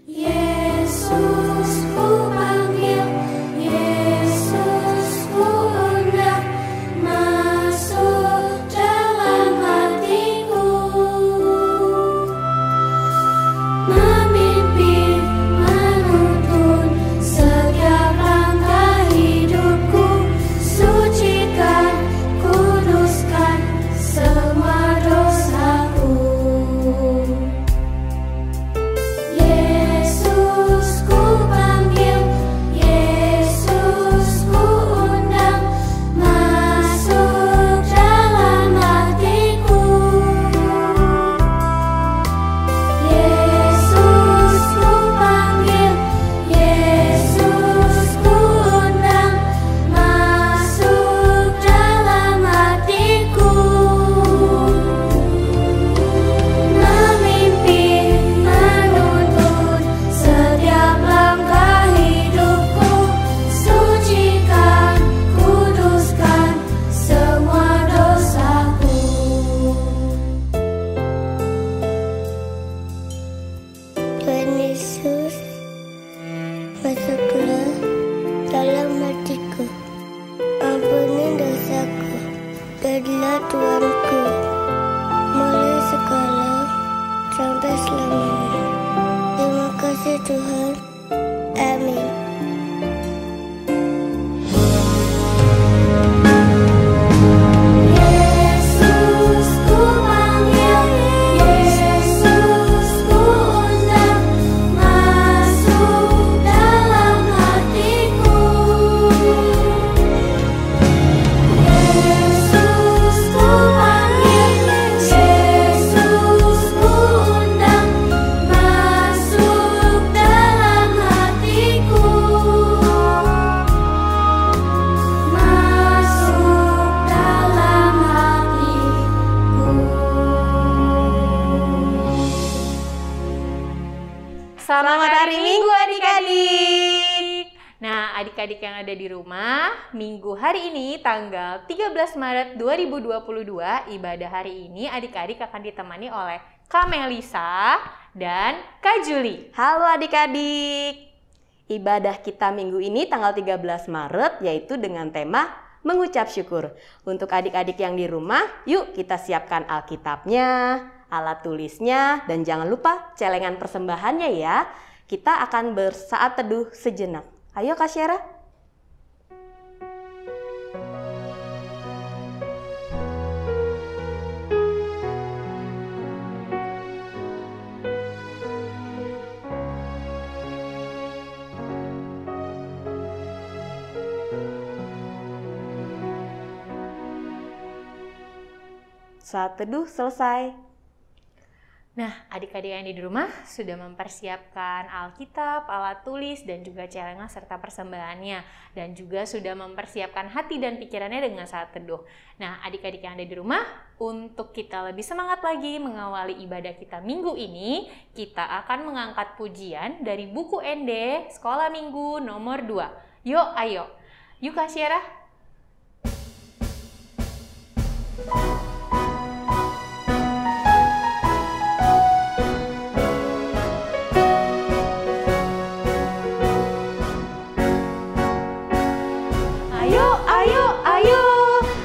Yesus ku panggil, Yesus ku undang, masuk dalam hatiku, memimpin, menuntun setiap langkah hidupku, sucikan, kuduskan semua dosaku. Yesus ku panggil, Yesus ku undang, masuk dalam hatiku. Yesus ku panggil, Yesus ku undang, masuk dalam hatiku, memimpin, menuntun setiap langkah hidupku, sucikan, kuduskan semua dosaku. Tuhan Yesus, masuklah dalam hatiku, ampuni dosaku, jadilah Tuanku, mulai sekarang sampai selamanya. Terima kasih Tuhan, amin. Yesus ku panggil, Yesus ku undang, masuk dalam hatiku. Yesus ku panggil, Yesus ku undang, masuk dalam hatiku, masuk dalam hatiku. Selamat hari Minggu adik-adik. Nah, adik-adik yang ada di rumah, Minggu hari ini tanggal 13 Maret 2022, ibadah hari ini adik-adik akan ditemani oleh Kak Melisa dan Kak Juli. Halo adik-adik. Ibadah kita minggu ini tanggal 13 Maret yaitu dengan tema mengucap syukur. Untuk adik-adik yang di rumah, yuk kita siapkan Alkitabnya, alat tulisnya, dan jangan lupa celengan persembahannya ya. Kita akan bersaat teduh sejenak. Ayo Kak Syara. Saat teduh selesai. Nah, adik-adik yang ada di rumah sudah mempersiapkan Alkitab, alat tulis, dan juga celengan serta persembahannya. Dan juga sudah mempersiapkan hati dan pikirannya dengan saat teduh. Nah, adik-adik yang ada di rumah, untuk kita lebih semangat lagi mengawali ibadah kita minggu ini, kita akan mengangkat pujian dari buku ND Sekolah Minggu nomor 2. Yuk, ayo. Yuk Kak Syara.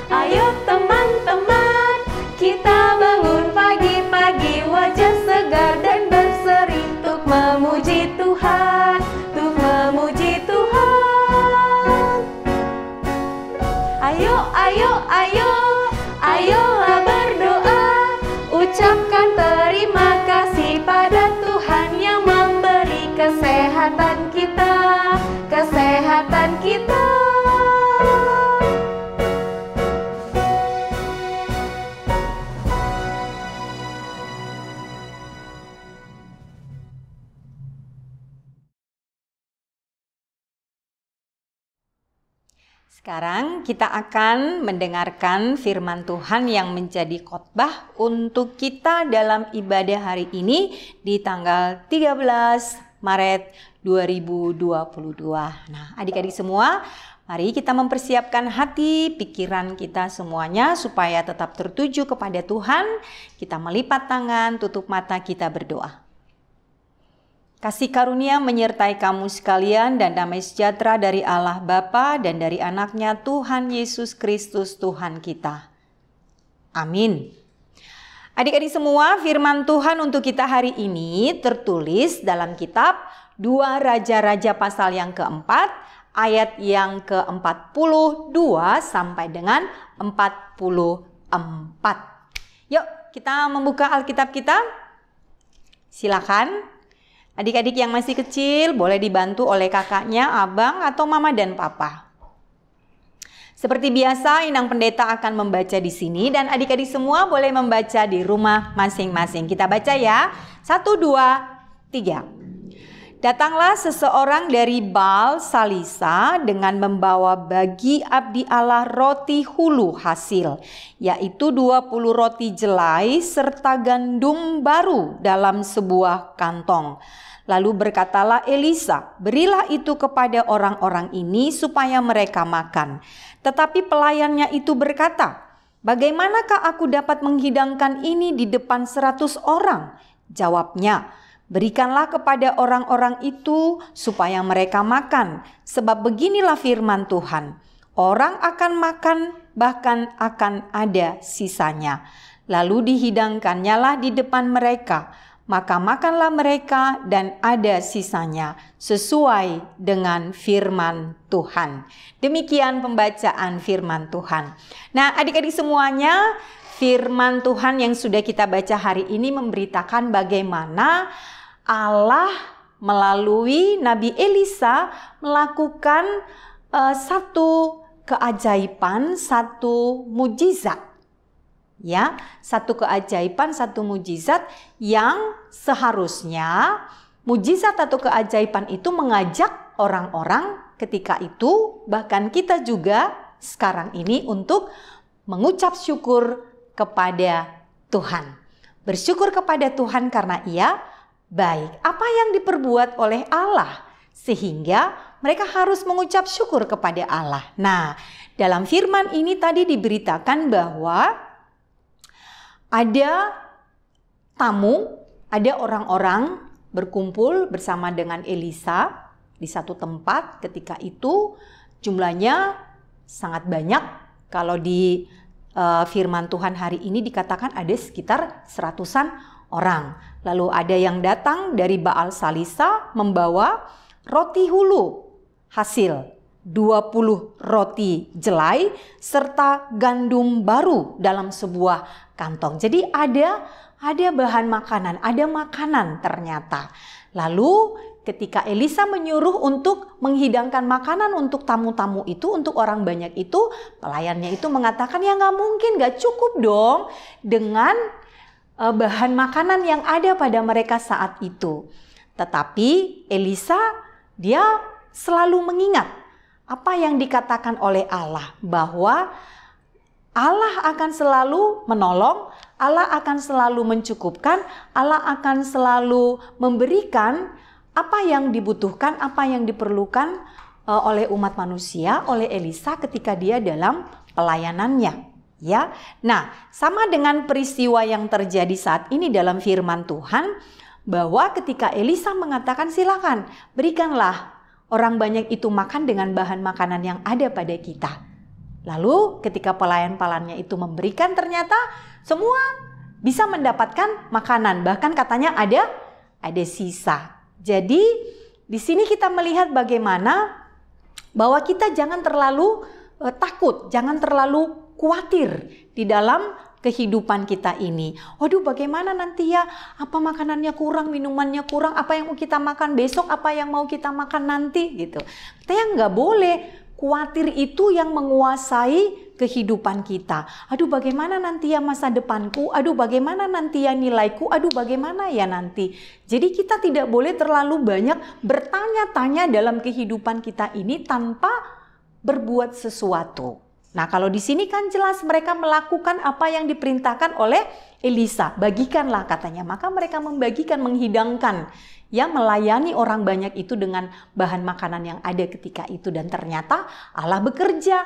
Ayo teman-teman, kita bangun pagi-pagi, wajah segar dan berseri untuk memuji Tuhan, untuk memuji Tuhan. Ayolah berdoa, ucapkan terima kasih pada Tuhan yang memberi kesehatan kita, kesehatan kita. Sekarang kita akan mendengarkan firman Tuhan yang menjadi khotbah untuk kita dalam ibadah hari ini di tanggal 13 Maret 2022. Nah, adik-adik semua, mari kita mempersiapkan hati, pikiran kita semuanya supaya tetap tertuju kepada Tuhan. Kita melipat tangan, tutup mata, kita berdoa. Kasih karunia menyertai kamu sekalian dan damai sejahtera dari Allah Bapa dan dari anaknya Tuhan Yesus Kristus Tuhan kita. Amin. Adik-adik semua, firman Tuhan untuk kita hari ini tertulis dalam kitab 2 Raja-Raja pasal yang keempat, ayat yang ke-42 sampai dengan 44. Yuk kita membuka Alkitab kita. Silakan. Adik-adik yang masih kecil boleh dibantu oleh kakaknya, abang, atau mama dan papa. Seperti biasa, Inang Pendeta akan membaca di sini dan adik-adik semua boleh membaca di rumah masing-masing. Kita baca ya. 1, 2, 3. Datanglah seseorang dari Baal Salisa dengan membawa bagi abdi Allah roti hulu hasil, yaitu 20 roti jelai serta gandum baru dalam sebuah kantong. Lalu berkatalah Elisa, berilah itu kepada orang-orang ini supaya mereka makan. Tetapi pelayannya itu berkata, bagaimanakah aku dapat menghidangkan ini di depan 100 orang? Jawabnya, berikanlah kepada orang-orang itu supaya mereka makan. Sebab beginilah firman Tuhan, orang akan makan bahkan akan ada sisanya. Lalu dihidangkannyalah di depan mereka. Maka makanlah mereka dan ada sisanya sesuai dengan firman Tuhan. Demikian pembacaan firman Tuhan. Nah, adik-adik semuanya, firman Tuhan yang sudah kita baca hari ini memberitakan bagaimana Allah melalui Nabi Elisa melakukan satu keajaiban, satu mujizat. Ya, satu keajaiban, satu mujizat yang seharusnya mujizat atau keajaiban itu mengajak orang-orang ketika itu, bahkan kita juga sekarang ini untuk mengucap syukur kepada Tuhan. Bersyukur kepada Tuhan karena Ia baik. Apa yang diperbuat oleh Allah sehingga mereka harus mengucap syukur kepada Allah. Nah, dalam firman ini tadi diberitakan bahwa ada tamu, ada orang-orang berkumpul bersama dengan Elisa di satu tempat. Ketika itu jumlahnya sangat banyak. Kalau di firman Tuhan hari ini dikatakan ada sekitar 100-an orang. Lalu ada yang datang dari Baal Salisa membawa roti hulu hasil 20 roti jelai serta gandum baru dalam sebuah kantong. Jadi ada bahan makanan, ada makanan ternyata. Lalu ketika Elisa menyuruh untuk menghidangkan makanan untuk tamu-tamu itu, untuk orang banyak itu, pelayannya itu mengatakan ya nggak mungkin, nggak cukup dong dengan bahan makanan yang ada pada mereka saat itu. Tetapi Elisa dia selalu mengingat apa yang dikatakan oleh Allah, bahwa Allah akan selalu menolong, Allah akan selalu mencukupkan, Allah akan selalu memberikan apa yang dibutuhkan, apa yang diperlukan oleh umat manusia, oleh Elisa ketika dia dalam pelayanannya. Ya, nah sama dengan peristiwa yang terjadi saat ini dalam firman Tuhan, bahwa ketika Elisa mengatakan silakan berikanlah orang banyak itu makan dengan bahan makanan yang ada pada kita. Lalu ketika pelayan-pelayannya itu memberikan, ternyata semua bisa mendapatkan makanan. Bahkan katanya ada sisa. Jadi di sini kita melihat bagaimana bahwa kita jangan terlalu takut, jangan terlalu khawatir di dalam kehidupan kita ini. Waduh, bagaimana nanti ya, apa makanannya kurang, minumannya kurang, apa yang mau kita makan besok, apa yang mau kita makan nanti gitu. Kita nggak boleh khawatir, itu yang menguasai kehidupan kita. Aduh, bagaimana nanti ya masa depanku, aduh bagaimana nanti ya nilaiku, aduh bagaimana ya nanti. Jadi kita tidak boleh terlalu banyak bertanya-tanya dalam kehidupan kita ini tanpa berbuat sesuatu. Nah, kalau di sini kan jelas mereka melakukan apa yang diperintahkan oleh Elisa. Bagikanlah katanya. Maka mereka membagikan, menghidangkan, ya, melayani orang banyak itu dengan bahan makanan yang ada ketika itu. Dan ternyata Allah bekerja.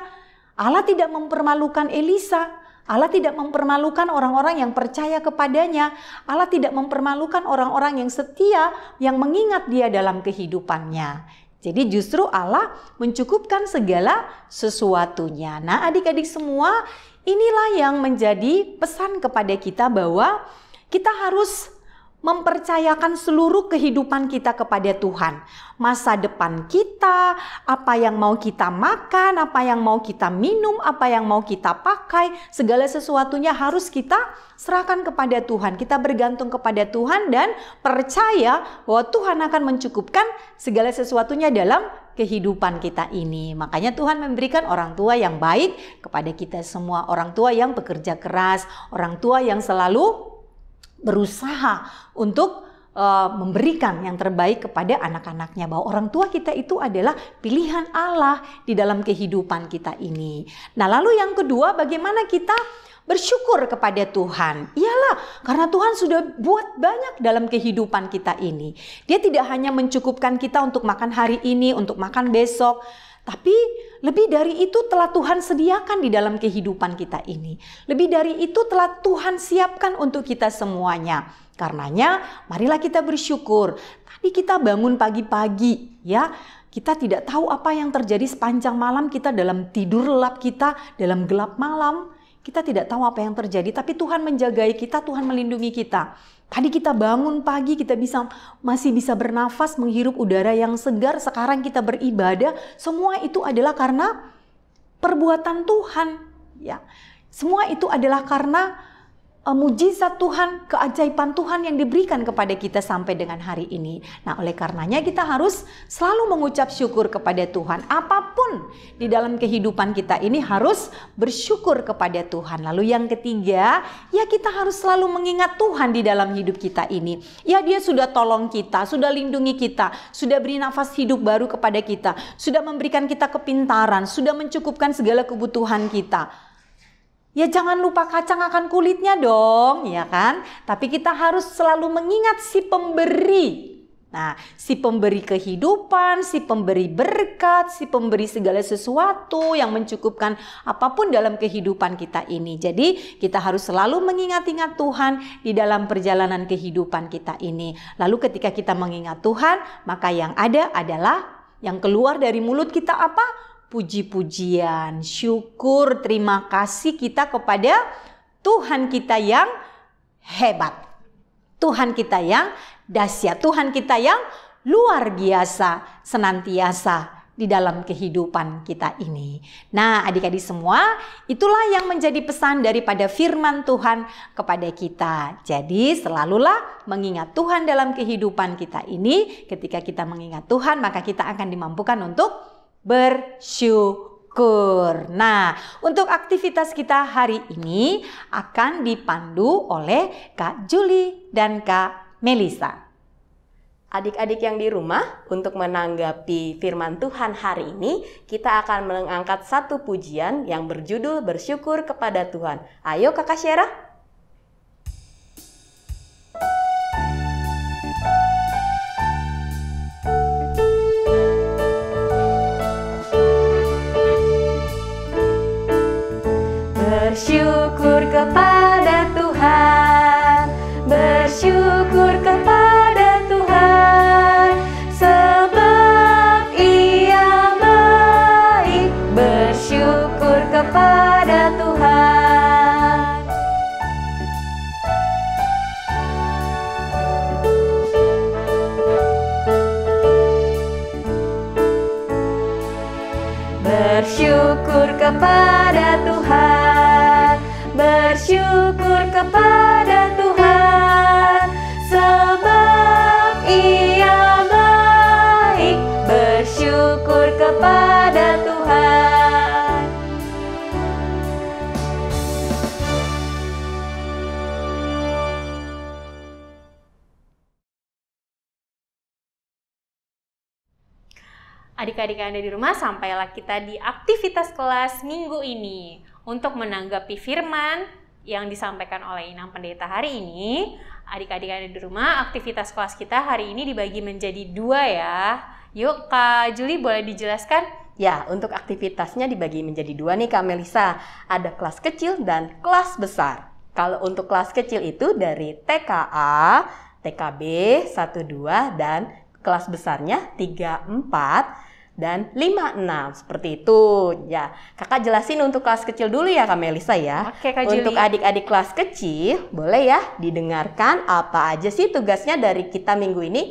Allah tidak mempermalukan Elisa. Allah tidak mempermalukan orang-orang yang percaya kepadanya. Allah tidak mempermalukan orang-orang yang setia, yang mengingat Dia dalam kehidupannya. Jadi justru Allah mencukupkan segala sesuatunya. Nah, adik-adik semua, inilah yang menjadi pesan kepada kita bahwa kita harus mempercayakan seluruh kehidupan kita kepada Tuhan. Masa depan kita, apa yang mau kita makan, apa yang mau kita minum, apa yang mau kita pakai, segala sesuatunya harus kita serahkan kepada Tuhan. Kita bergantung kepada Tuhan dan percaya bahwa Tuhan akan mencukupkan segala sesuatunya dalam kehidupan kita ini. Makanya Tuhan memberikan orang tua yang baik kepada kita semua. Orang tua yang bekerja keras, orang tua yang selalu berusaha untuk memberikan yang terbaik kepada anak-anaknya, bahwa orang tua kita itu adalah pilihan Allah di dalam kehidupan kita ini. Nah, lalu yang kedua, bagaimana kita bersyukur kepada Tuhan? Iyalah, karena Tuhan sudah buat banyak dalam kehidupan kita ini. Dia tidak hanya mencukupkan kita untuk makan hari ini, untuk makan besok, tapi lebih dari itu telah Tuhan sediakan di dalam kehidupan kita ini. Lebih dari itu telah Tuhan siapkan untuk kita semuanya. Karenanya marilah kita bersyukur. Tadi kita bangun pagi-pagi ya. Kita tidak tahu apa yang terjadi sepanjang malam kita dalam tidur lelap kita, dalam gelap malam. Kita tidak tahu apa yang terjadi, tapi Tuhan menjagai kita, Tuhan melindungi kita. Tadi kita bangun pagi, kita masih bisa bernafas, menghirup udara yang segar. Sekarang kita beribadah. Semua itu adalah karena perbuatan Tuhan. Ya, semua itu adalah karena mujizat Tuhan, keajaiban Tuhan yang diberikan kepada kita sampai dengan hari ini. Nah, oleh karenanya kita harus selalu mengucap syukur kepada Tuhan. Apapun di dalam kehidupan kita ini harus bersyukur kepada Tuhan. Lalu yang ketiga, ya kita harus selalu mengingat Tuhan di dalam hidup kita ini. Ya, Dia sudah tolong kita, sudah lindungi kita, sudah beri nafas hidup baru kepada kita, sudah memberikan kita kepintaran, sudah mencukupkan segala kebutuhan kita. Ya jangan lupa kacang akan kulitnya dong, ya kan? Tapi kita harus selalu mengingat si pemberi. Nah, si pemberi kehidupan, si pemberi berkat, si pemberi segala sesuatu yang mencukupkan apapun dalam kehidupan kita ini. Jadi kita harus selalu mengingat-ingat Tuhan di dalam perjalanan kehidupan kita ini. Lalu ketika kita mengingat Tuhan, maka yang ada adalah yang keluar dari mulut kita apa? Puji-pujian, syukur, terima kasih kita kepada Tuhan kita yang hebat. Tuhan kita yang dahsyat, Tuhan kita yang luar biasa, senantiasa di dalam kehidupan kita ini. Nah, adik-adik semua, itulah yang menjadi pesan daripada firman Tuhan kepada kita. Jadi, selalulah mengingat Tuhan dalam kehidupan kita ini. Ketika kita mengingat Tuhan, maka kita akan dimampukan untuk bersyukur. Nah, untuk aktivitas kita hari ini akan dipandu oleh Kak Juli dan Kak Melisa. Adik-adik yang di rumah, untuk menanggapi firman Tuhan hari ini, kita akan mengangkat satu pujian yang berjudul Bersyukur kepada Tuhan. Ayo Kakak Syera. Bersyukur kepada Tuhan, bersyukur kepada Tuhan, sebab Ia baik. Bersyukur kepada Tuhan. Bersyukur kepada Tuhan, bersyukur kepada Tuhan, sebab Ia baik. Bersyukur kepada Tuhan. Adik-adik yang ada di rumah, sampailah kita di aktivitas kelas minggu ini. Untuk menanggapi firman yang disampaikan oleh Inang Pendeta hari ini, adik-adik yang ada di rumah, aktivitas kelas kita hari ini dibagi menjadi 2 ya. Yuk Kak Juli, boleh dijelaskan Ya, untuk aktivitasnya dibagi menjadi dua nih Kak Melisa. Ada kelas kecil dan kelas besar. Kalau untuk kelas kecil itu dari TKA, TKB 1-2 dan kelas besarnya 3-4 dan 5-6 seperti itu. Ya, Kakak jelasin untuk kelas kecil dulu ya Kak Melisa ya. Oke, Kak Juli. Untuk adik-adik kelas kecil, boleh ya didengarkan apa aja sih tugasnya dari kita minggu ini.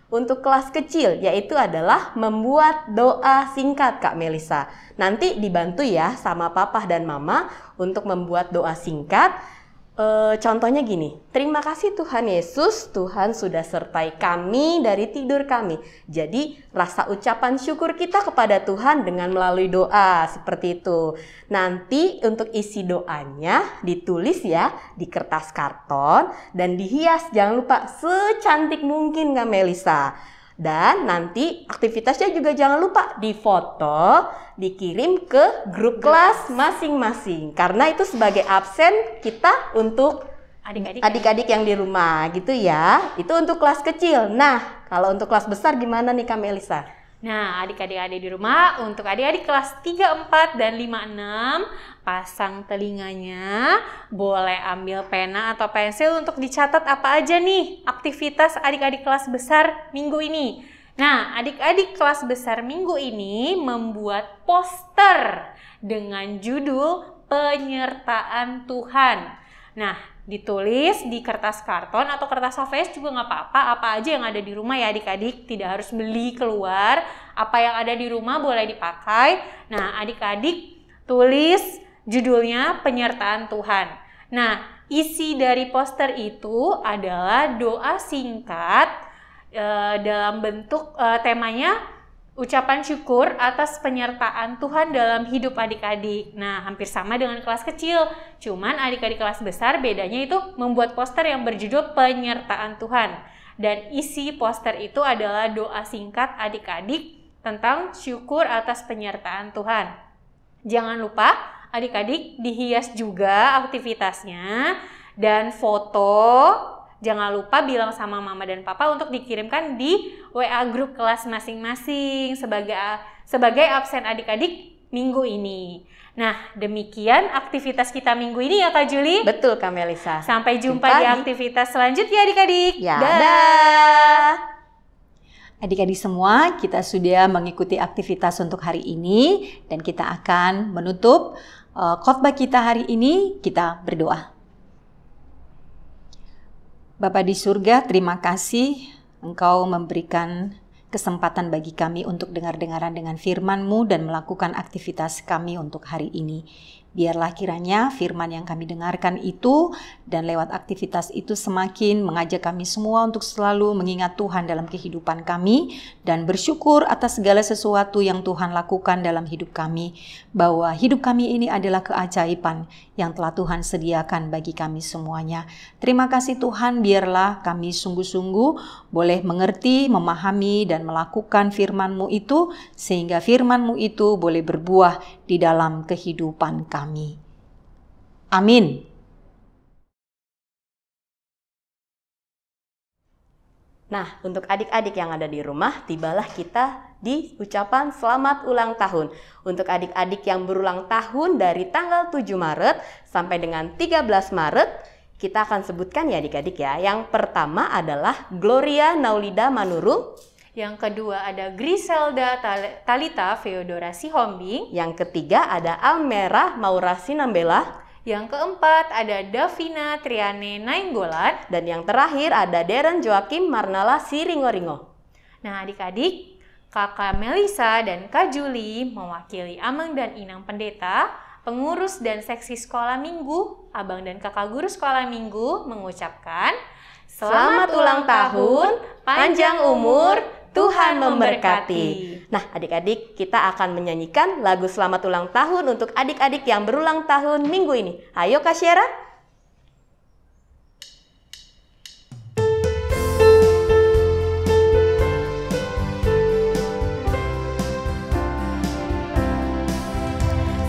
Untuk kelas kecil, yaitu adalah membuat doa singkat Kak Melisa. Nanti dibantu ya sama papa dan mama untuk membuat doa singkat. Contohnya gini, terima kasih Tuhan Yesus, Tuhan sudah sertai kami dari tidur kami. Jadi rasa ucapan syukur kita kepada Tuhan dengan melalui doa, seperti itu. Nanti untuk isi doanya ditulis ya di kertas karton dan dihias, jangan lupa secantik mungkin Kak Melisa. Dan nanti aktivitasnya juga jangan lupa difoto, dikirim ke grup kelas masing-masing. Karena itu sebagai absen kita untuk adik-adik yang di rumah gitu ya. Itu untuk kelas kecil. Nah, kalau untuk kelas besar gimana nih Kak Melisa? Nah, adik-adik di rumah, untuk adik-adik kelas 3, 4, dan 5, 6, pasang telinganya, boleh ambil pena atau pensil untuk dicatat apa aja nih aktivitas adik-adik kelas besar minggu ini. Nah, adik-adik kelas besar minggu ini membuat poster dengan judul Penyertaan Tuhan. Nah, ditulis di kertas karton atau kertas HVS juga nggak apa-apa, apa aja yang ada di rumah ya adik-adik, tidak harus beli keluar, apa yang ada di rumah boleh dipakai. Nah, adik-adik tulis judulnya Penyertaan Tuhan. Nah, isi dari poster itu adalah doa singkat dalam bentuk temanya ucapan syukur atas penyertaan Tuhan dalam hidup adik-adik. Nah, hampir sama dengan kelas kecil. Cuman adik-adik kelas besar bedanya itu membuat poster yang berjudul Penyertaan Tuhan. Dan isi poster itu adalah doa singkat adik-adik tentang syukur atas penyertaan Tuhan. Jangan lupa adik-adik dihias juga aktivitasnya dan foto. Jangan lupa bilang sama mama dan papa untuk dikirimkan di WA grup kelas masing-masing sebagai absen adik-adik minggu ini. Nah, demikian aktivitas kita minggu ini ya Kak Juli. Betul Kak Melisa. Sampai jumpa di aktivitas selanjutnya adik-adik. Ya, dah. Adik-adik semua, kita sudah mengikuti aktivitas untuk hari ini dan kita akan menutup khotbah kita hari ini. Kita berdoa. Bapa di surga, terima kasih Engkau memberikan kesempatan bagi kami untuk dengar-dengaran dengan firman-Mu dan melakukan aktivitas kami untuk hari ini. Biarlah kiranya firman yang kami dengarkan itu dan lewat aktivitas itu semakin mengajak kami semua untuk selalu mengingat Tuhan dalam kehidupan kami dan bersyukur atas segala sesuatu yang Tuhan lakukan dalam hidup kami, bahwa hidup kami ini adalah keajaiban yang telah Tuhan sediakan bagi kami semuanya. Terima kasih Tuhan, biarlah kami sungguh-sungguh boleh mengerti, memahami dan melakukan firman-Mu itu sehingga firman-Mu itu boleh berbuah di dalam kehidupan kami. Amin. Nah, untuk adik-adik yang ada di rumah, tibalah kita di ucapan selamat ulang tahun. Untuk adik-adik yang berulang tahun dari tanggal 7 Maret sampai dengan 13 Maret, kita akan sebutkan ya adik-adik ya. Yang pertama adalah Gloria Naulida Manurung. Yang kedua ada Griselda Talita Feodora Sihombing. Yang ketiga ada Almera Maura Sinambela. Yang keempat ada Davina Triane Nainggolan. Dan yang terakhir ada Deren Joakim Marnala Siringoringo. Nah adik-adik, Kakak Melisa dan Kak Juli mewakili Amang dan Inang Pendeta, pengurus dan seksi sekolah minggu, Abang dan Kakak guru sekolah minggu mengucapkan Selamat ulang tahun, panjang umur, Tuhan memberkati. Nah adik-adik, kita akan menyanyikan lagu selamat ulang tahun untuk adik-adik yang berulang tahun minggu ini. Ayo Kak Syera.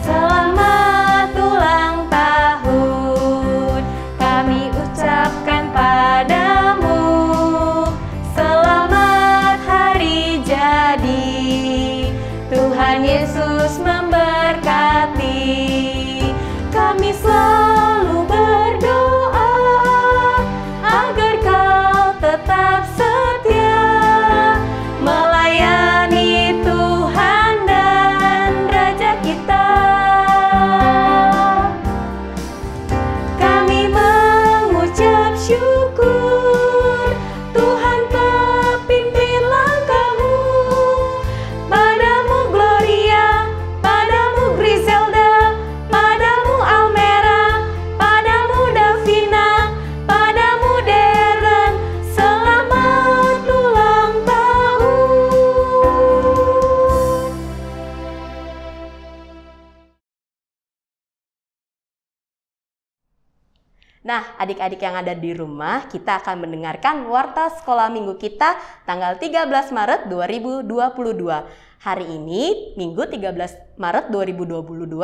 Selamat ulang tahun, kami ucapkan padamu. Selamat hari jadi, Tuhan Yesus Nah, adik-adik yang ada di rumah, kita akan mendengarkan warta sekolah minggu kita tanggal 13 Maret 2022. Hari ini, Minggu 13 Maret 2022,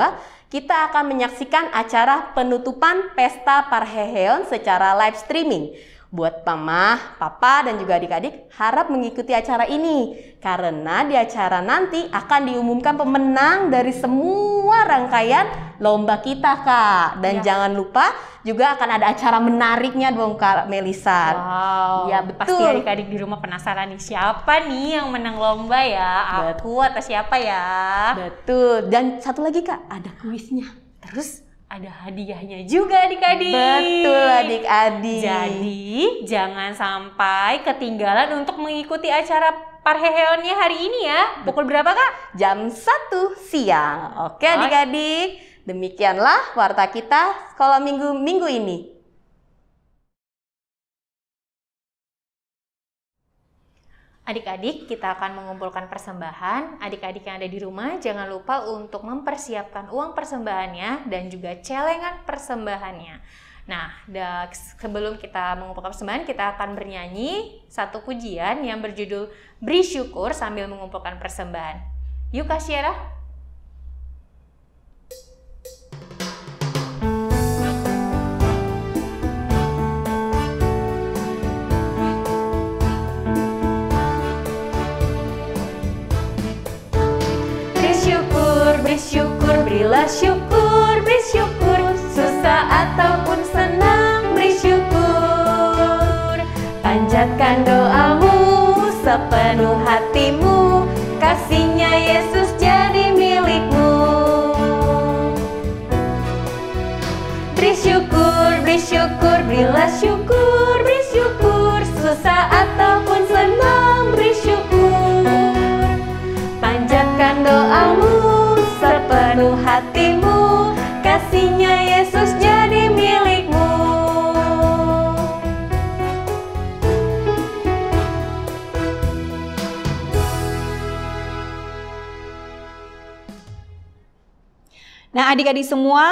kita akan menyaksikan acara penutupan Pesta Parheheon secara live streaming. Buat mama, papa, dan juga adik-adik harap mengikuti acara ini. Karena di acara nanti akan diumumkan pemenang dari semua rangkaian lomba kita, Kak. Dan jangan lupa juga akan ada acara menariknya dong, Kak Melisa. Wow, ya betul. Pasti adik-adik di rumah penasaran nih, siapa nih yang menang lomba ya? Aku atau siapa ya? Betul. Dan satu lagi, Kak, ada kuisnya. Terus ada hadiahnya juga adik-adik. Betul adik-adik. Jadi jangan sampai ketinggalan untuk mengikuti acara Parheheonnya hari ini ya. Pukul berapa, Kak? Jam 1 siang. Oke adik-adik. Demikianlah warta kita sekolah minggu ini. Adik-adik, kita akan mengumpulkan persembahan. Adik-adik yang ada di rumah, jangan lupa untuk mempersiapkan uang persembahannya dan juga celengan persembahannya. Nah, sebelum kita mengumpulkan persembahan, kita akan bernyanyi satu pujian yang berjudul Beri Syukur sambil mengumpulkan persembahan. Yuk, Kak Syera. Berilah syukur, beri syukur, susah ataupun senang, beri syukur. Panjatkan doamu sepenuh hatimu, kasih-Nya Yesus jadi milikmu. Beri syukur, berilah syukur, beri syukur, susah ataupun senang, beri syukur. Panjatkan doamu sepenuh hatimu, kasih-Nya Yesus jadi milikmu. Nah, adik-adik semua,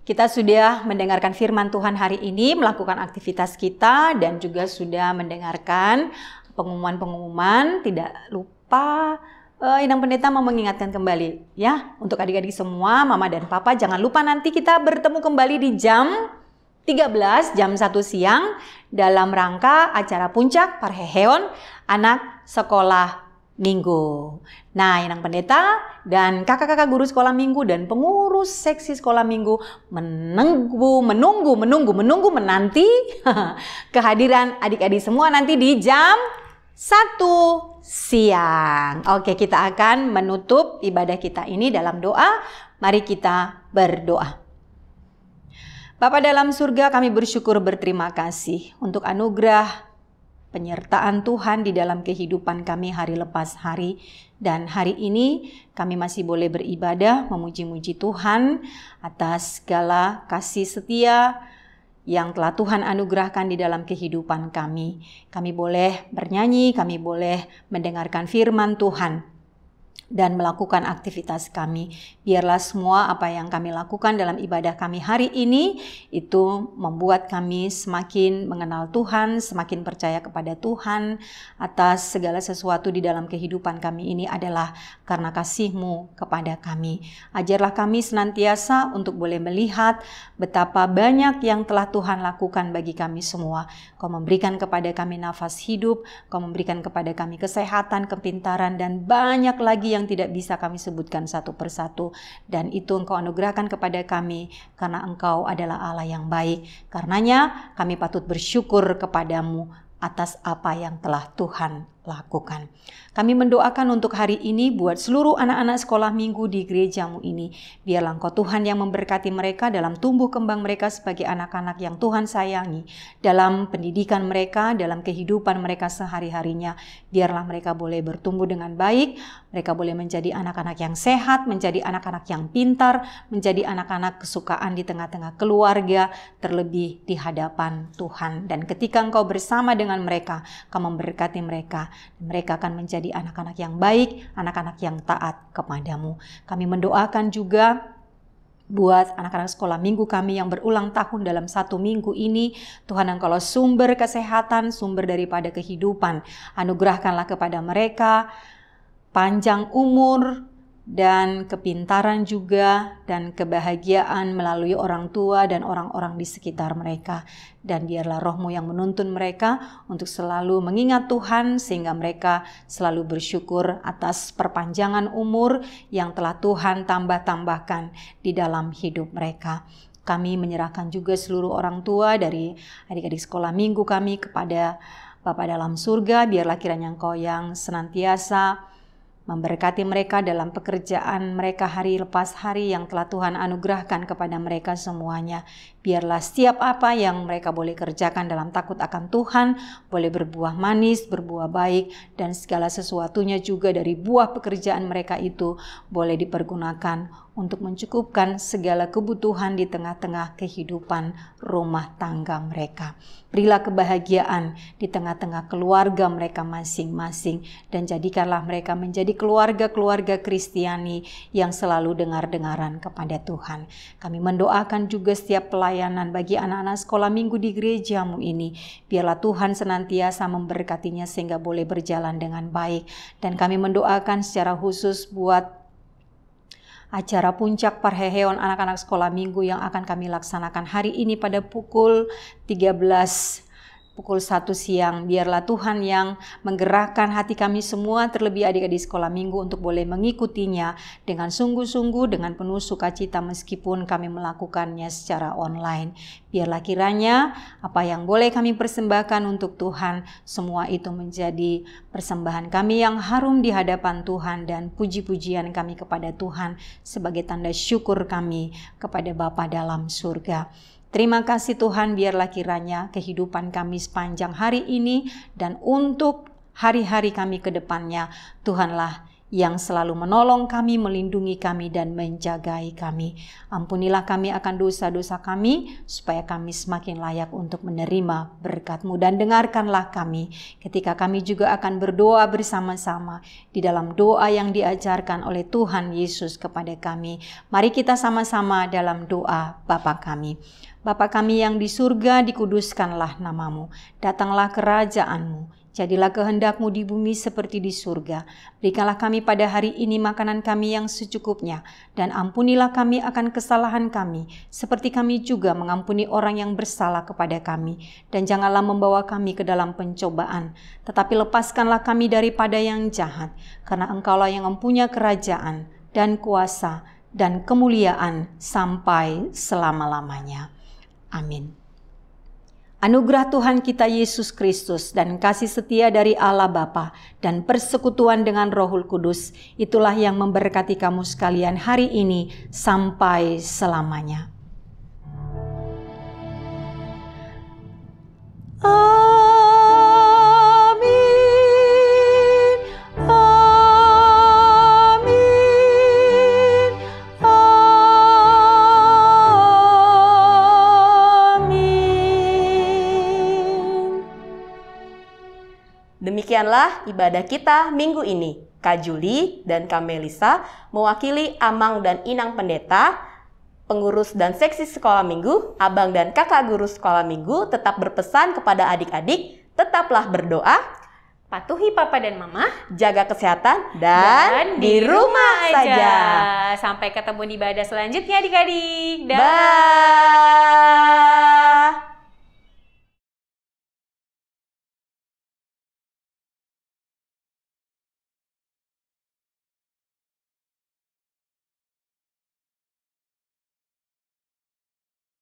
kita sudah mendengarkan firman Tuhan hari ini, melakukan aktivitas kita, dan juga sudah mendengarkan pengumuman-pengumuman. Tidak lupa Inang Pendeta mau mengingatkan kembali ya untuk adik-adik semua, mama dan papa, jangan lupa nanti kita bertemu kembali di jam 13, jam 1 siang dalam rangka acara puncak Parheheon Anak Sekolah Minggu. Nah, Inang Pendeta dan kakak-kakak guru sekolah minggu dan pengurus seksi sekolah minggu menanti kehadiran adik-adik semua nanti di jam 1 siang. Oke, kita akan menutup ibadah kita ini dalam doa. Mari kita berdoa. Bapa dalam surga, kami bersyukur berterima kasih untuk anugerah penyertaan Tuhan di dalam kehidupan kami hari lepas hari. Dan hari ini kami masih boleh beribadah, memuji-muji Tuhan atas segala kasih setia yang telah Tuhan anugerahkan di dalam kehidupan kami. Kami boleh bernyanyi, kami boleh mendengarkan firman Tuhan dan melakukan aktivitas kami. Biarlah semua apa yang kami lakukan dalam ibadah kami hari ini itu membuat kami semakin mengenal Tuhan, semakin percaya kepada Tuhan atas segala sesuatu di dalam kehidupan kami ini adalah karena kasih-Mu kepada kami. Ajarlah kami senantiasa untuk boleh melihat betapa banyak yang telah Tuhan lakukan bagi kami semua. Kau memberikan kepada kami nafas hidup, Kau memberikan kepada kami kesehatan, kepintaran, dan banyak lagi yang tidak bisa kami sebutkan satu persatu. Dan itu Engkau anugerahkan kepada kami karena Engkau adalah Allah yang baik. Karenanya kami patut bersyukur kepadamu atas apa yang telah Tuhan lakukan. Kami mendoakan untuk hari ini buat seluruh anak-anak sekolah minggu di gerejamu ini. Biarlah Engkau Tuhan yang memberkati mereka dalam tumbuh kembang mereka sebagai anak-anak yang Tuhan sayangi. Dalam pendidikan mereka, dalam kehidupan mereka sehari-harinya. Biarlah mereka boleh bertumbuh dengan baik. Mereka boleh menjadi anak-anak yang sehat, menjadi anak-anak yang pintar, menjadi anak-anak kesukaan di tengah-tengah keluarga, terlebih di hadapan Tuhan. Dan ketika Engkau bersama dengan mereka, Kau memberkati mereka. Mereka akan menjadi anak-anak yang baik, anak-anak yang taat kepadamu. Kami mendoakan juga Buat anak-anak sekolah minggu kami yang berulang tahun dalam 1 minggu ini, Tuhan Engkaulah sumber kesehatan, sumber daripada kehidupan. Anugerahkanlah kepada mereka panjang umur dan kepintaran juga dan kebahagiaan melalui orang tua dan orang-orang di sekitar mereka. Dan biarlah Roh-Mu yang menuntun mereka untuk selalu mengingat Tuhan sehingga mereka selalu bersyukur atas perpanjangan umur yang telah Tuhan tambah-tambahkan di dalam hidup mereka. Kami menyerahkan juga seluruh orang tua dari adik-adik sekolah minggu kami kepada Bapa dalam surga. Biarlah kiranya Engkau yang senantiasa memberkati mereka dalam pekerjaan mereka hari lepas hari yang telah Tuhan anugerahkan kepada mereka semuanya. Biarlah setiap apa yang mereka boleh kerjakan dalam takut akan Tuhan boleh berbuah manis, berbuah baik, dan segala sesuatunya juga dari buah pekerjaan mereka itu boleh dipergunakan untuk mencukupkan segala kebutuhan di tengah-tengah kehidupan rumah tangga mereka. Berilah kebahagiaan di tengah-tengah keluarga mereka masing-masing, dan jadikanlah mereka menjadi keluarga-keluarga Kristiani yang selalu dengar-dengaran kepada Tuhan. Kami mendoakan juga setiap pelayanan bagi anak-anak sekolah minggu di gerejamu ini. Biarlah Tuhan senantiasa memberkatinya sehingga boleh berjalan dengan baik. Dan kami mendoakan secara khusus buat acara puncak Parheheon anak-anak sekolah minggu yang akan kami laksanakan hari ini pada pukul 1 siang. Biarlah Tuhan yang menggerakkan hati kami semua, terlebih adik-adik sekolah minggu, untuk boleh mengikutinya dengan sungguh-sungguh, dengan penuh sukacita meskipun kami melakukannya secara online. Biarlah kiranya apa yang boleh kami persembahkan untuk Tuhan, semua itu menjadi persembahan kami yang harum di hadapan Tuhan dan puji-pujian kami kepada Tuhan sebagai tanda syukur kami kepada Bapa dalam surga. Terima kasih Tuhan, biarlah kiranya kehidupan kami sepanjang hari ini dan untuk hari-hari kami ke depannya, Tuhanlah yang selalu menolong kami, melindungi kami, dan menjagai kami. Ampunilah kami akan dosa-dosa kami, supaya kami semakin layak untuk menerima berkat-Mu. Dan dengarkanlah kami ketika kami juga akan berdoa bersama-sama di dalam doa yang diajarkan oleh Tuhan Yesus kepada kami. Mari kita sama-sama dalam doa Bapa kami. Bapa kami yang di surga, dikuduskanlah nama-Mu. Datanglah kerajaan-Mu. Jadilah kehendak-Mu di bumi seperti di surga. Berikanlah kami pada hari ini makanan kami yang secukupnya. Dan ampunilah kami akan kesalahan kami, seperti kami juga mengampuni orang yang bersalah kepada kami. Dan janganlah membawa kami ke dalam pencobaan, tetapi lepaskanlah kami daripada yang jahat. Karena Engkaulah yang mempunyai kerajaan dan kuasa dan kemuliaan sampai selama-lamanya. Amin. Anugerah Tuhan kita Yesus Kristus dan kasih setia dari Allah Bapa dan persekutuan dengan Roh Kudus, itulah yang memberkati kamu sekalian hari ini sampai selamanya. Demikianlah ibadah kita minggu ini. Kak Juli dan Kak Melisa mewakili Amang dan Inang Pendeta, pengurus dan seksi sekolah minggu, abang dan kakak guru sekolah minggu tetap berpesan kepada adik-adik, tetaplah berdoa, patuhi papa dan mama, jaga kesehatan, dan di rumah saja. Sampai ketemu di ibadah selanjutnya adik-adik. Bye.